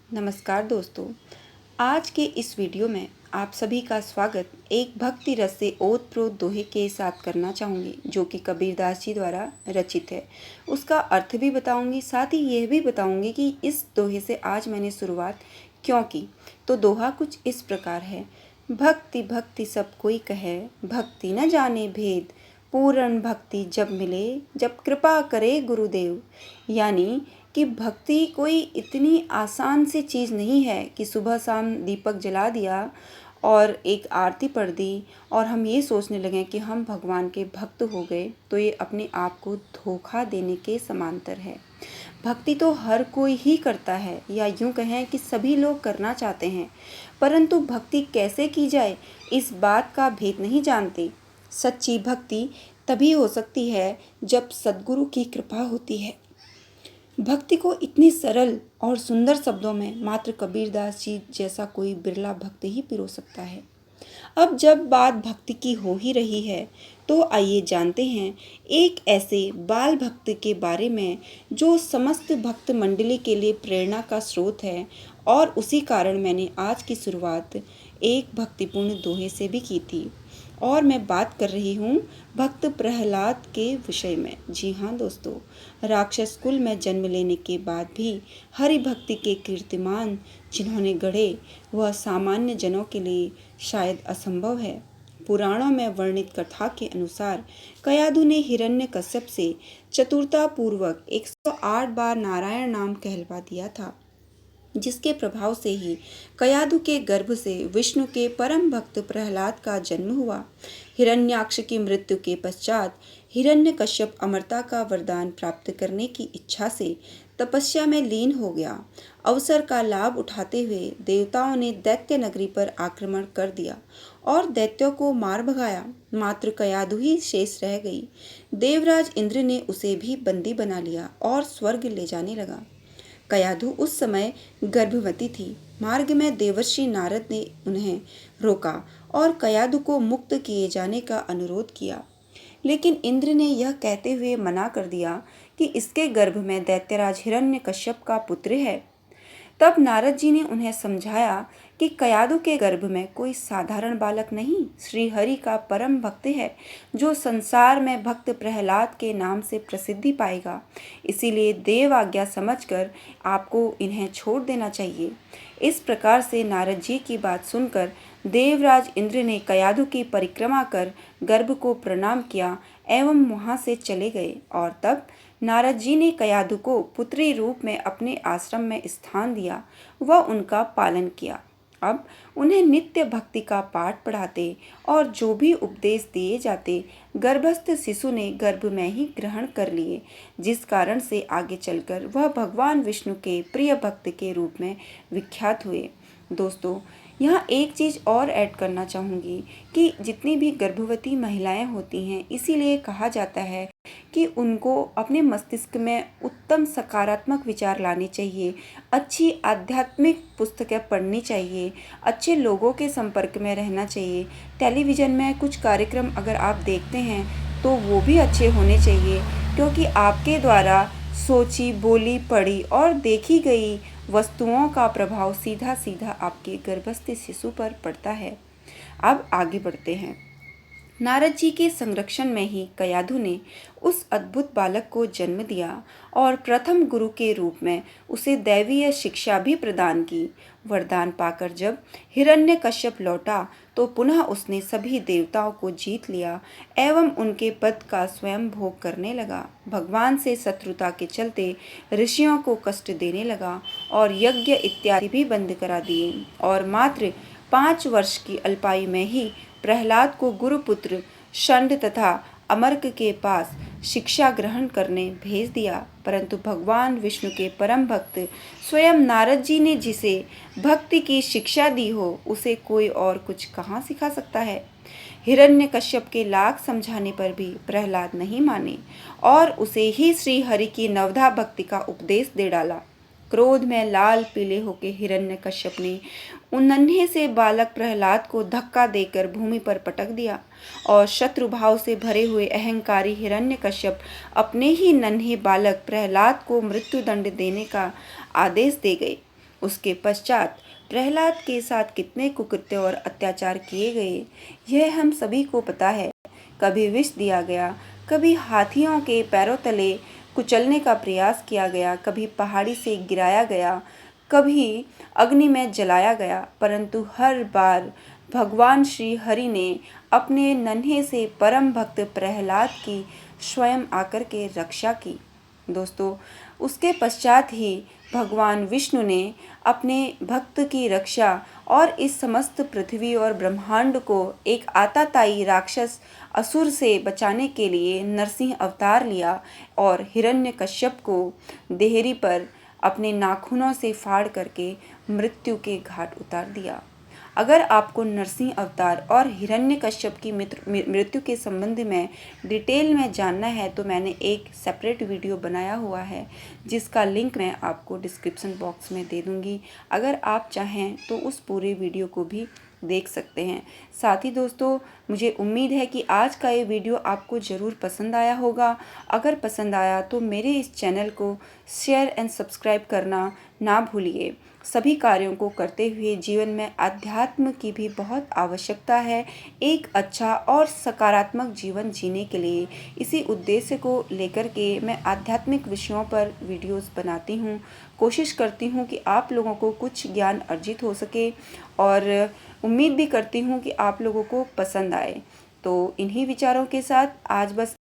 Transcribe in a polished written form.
नमस्कार दोस्तों, आज के इस वीडियो में आप सभी का स्वागत एक भक्ति रस से ओतप्रोत दोहे के साथ करना चाहूँगी, जो कि कबीरदास जी द्वारा रचित है। उसका अर्थ भी बताऊँगी, साथ ही यह भी बताऊँगी कि इस दोहे से आज मैंने शुरुआत क्यों की। तो दोहा कुछ इस प्रकार है। भक्ति भक्ति सब कोई कहे, भक्ति न जाने भेद, पूर्ण भक्ति जब मिले, जब कृपा करे गुरुदेव। यानी कि भक्ति कोई इतनी आसान सी चीज़ नहीं है कि सुबह शाम दीपक जला दिया और एक आरती पढ़ दी और हम ये सोचने लगे कि हम भगवान के भक्त हो गए, तो ये अपने आप को धोखा देने के समांतर है। भक्ति तो हर कोई ही करता है, या यूँ कहें कि सभी लोग करना चाहते हैं, परंतु भक्ति कैसे की जाए इस बात का भेद नहीं जानते। सच्ची भक्ति तभी हो सकती है जब सद्गुरु की कृपा होती है। भक्ति को इतनी सरल और सुंदर शब्दों में मात्र कबीरदास जी जैसा कोई बिरला भक्त ही पिरो सकता है। अब जब बात भक्ति की हो ही रही है, तो आइए जानते हैं एक ऐसे बाल भक्त के बारे में जो समस्त भक्त मंडली के लिए प्रेरणा का स्रोत है, और उसी कारण मैंने आज की शुरुआत एक भक्तिपूर्ण दोहे से भी की थी। और मैं बात कर रही हूँ भक्त प्रहलाद के विषय में। जी हाँ दोस्तों, राक्षस कुल में जन्म लेने के बाद भी हरि भक्ति के कीर्तिमान जिन्होंने गढ़े, वह सामान्य जनों के लिए शायद असंभव है। पुराणों में वर्णित कथा के अनुसार कयाधु ने हिरण्यकश्यप से चतुरतापूर्वक 108 बार नारायण नाम कहलवा दिया था, जिसके प्रभाव से ही कयाधु के गर्भ से विष्णु के परम भक्त प्रहलाद का जन्म हुआ। हिरण्याक्ष की मृत्यु के पश्चात हिरण्यकश्यप अमरता का वरदान प्राप्त करने की इच्छा से तपस्या में लीन हो गया। अवसर का लाभ उठाते हुए देवताओं ने दैत्य नगरी पर आक्रमण कर दिया और दैत्यों को मार भगाया। मात्र कयाधु ही शेष रह गई। देवराज इंद्र ने उसे भी बंदी बना लिया और स्वर्ग ले जाने लगा। कयाधु उस समय गर्भवती थी। मार्ग में देवर्षि नारद ने उन्हें रोका और कयाधु को मुक्त किए जाने का अनुरोध किया, लेकिन इंद्र ने यह कहते हुए मना कर दिया कि इसके गर्भ में दैत्यराज हिरण्यकश्यप का पुत्र है। तब नारद जी ने उन्हें समझाया कि कयाधु के गर्भ में कोई साधारण बालक नहीं, श्री हरि का परम भक्त है, जो संसार में भक्त प्रहलाद के नाम से प्रसिद्धि पाएगा। इसीलिए देव आज्ञा समझकर आपको इन्हें छोड़ देना चाहिए। इस प्रकार से नारद जी की बात सुनकर देवराज इंद्र ने कयाधु की परिक्रमा कर गर्भ को प्रणाम किया एवं वहां से चले गए। और तब नारद जी ने कयाधु को पुत्री रूप में अपने आश्रम में स्थान दिया व उनका पालन किया। अब उन्हें नित्य भक्ति का पाठ पढ़ाते और जो भी उपदेश दिए जाते गर्भस्थ शिशु ने गर्भ में ही ग्रहण कर लिए, जिस कारण से आगे चलकर वह भगवान विष्णु के प्रिय भक्त के रूप में विख्यात हुए। दोस्तों, यहाँ एक चीज़ और ऐड करना चाहूँगी कि जितनी भी गर्भवती महिलाएं होती हैं, इसीलिए कहा जाता है कि उनको अपने मस्तिष्क में उत्तम सकारात्मक विचार लाने चाहिए, अच्छी आध्यात्मिक पुस्तकें पढ़नी चाहिए, अच्छे लोगों के संपर्क में रहना चाहिए। टेलीविज़न में कुछ कार्यक्रम अगर आप देखते हैं तो वो भी अच्छे होने चाहिए, क्योंकि आपके द्वारा सोची, बोली, पढ़ी और देखी गई वस्तुओं का प्रभाव सीधा सीधा आपके गर्भस्थ शिशु पर पड़ता है। अब आगे बढ़ते हैं। नारद जी के संरक्षण में ही कयाधु ने उस अद्भुत बालक को जन्म दिया और प्रथम गुरु के रूप में उसे दैवीय शिक्षा भी प्रदान की। वरदान पाकर जब हिरण्यकश्यप लौटा तो पुनः उसने सभी देवताओं को जीत लिया एवं उनके पद का स्वयं भोग करने लगा। भगवान से शत्रुता के चलते ऋषियों को कष्ट देने लगा और यज्ञ इत्यादि भी बंद करा दिए, और मात्र 5 वर्ष की अल्पायु में ही प्रहलाद को गुरुपुत्र षंड तथा अमर्क के पास शिक्षा ग्रहण करने भेज दिया। परंतु भगवान विष्णु के परम भक्त स्वयं नारद जी ने जिसे भक्ति की शिक्षा दी हो, उसे कोई और कुछ कहाँ सिखा सकता है। हिरण्यकश्यप के लाख समझाने पर भी प्रहलाद नहीं माने और उसे ही श्री हरि की नवधा भक्ति का उपदेश दे डाला। क्रोध में लाल पीले होकर हिरण्यकश्यप ने उन नन्हे से बालक प्रहलाद को धक्का देकर भूमि पर पटक दिया और शत्रुभाव से भरे हुए अहंकारी हिरण्यकश्यप अपने ही नन्हे बालक प्रहलाद को मृत्युदंड देने का आदेश दे गए। उसके पश्चात प्रहलाद के साथ कितने कुकृत्य और अत्याचार किए गए, यह हम सभी को पता है। कभी विष दिया गया, कभी हाथियों के पैरों तले कुचलने का प्रयास किया गया, कभी पहाड़ी से गिराया गया, कभी अग्नि में जलाया गया, परंतु हर बार भगवान श्री हरि ने अपने नन्हे से परम भक्त प्रहलाद की स्वयं आकर के रक्षा की। दोस्तों, उसके पश्चात ही भगवान विष्णु ने अपने भक्त की रक्षा और इस समस्त पृथ्वी और ब्रह्मांड को एक आताताई राक्षस असुर से बचाने के लिए नरसिंह अवतार लिया और हिरण्यकश्यप को देहरी पर अपने नाखूनों से फाड़ करके मृत्यु के घाट उतार दिया। अगर आपको नरसिंह अवतार और हिरण्यकश्यप की मृत्यु के संबंध में डिटेल में जानना है तो मैंने एक सेपरेट वीडियो बनाया हुआ है, जिसका लिंक मैं आपको डिस्क्रिप्शन बॉक्स में दे दूँगी। अगर आप चाहें तो उस पूरे वीडियो को भी देख सकते हैं। साथ ही दोस्तों, मुझे उम्मीद है कि आज का ये वीडियो आपको ज़रूर पसंद आया होगा। अगर पसंद आया तो मेरे इस चैनल को शेयर एंड सब्सक्राइब करना ना भूलिए। सभी कार्यों को करते हुए जीवन में अध्यात्म की भी बहुत आवश्यकता है। एक अच्छा और सकारात्मक जीवन जीने के लिए इसी उद्देश्य को लेकर के मैं आध्यात्मिक विषयों पर वीडियोस बनाती हूँ। कोशिश करती हूँ कि आप लोगों को कुछ ज्ञान अर्जित हो सके और उम्मीद भी करती हूँ कि आप लोगों को पसंद आए। तो इन्हीं विचारों के साथ आज बस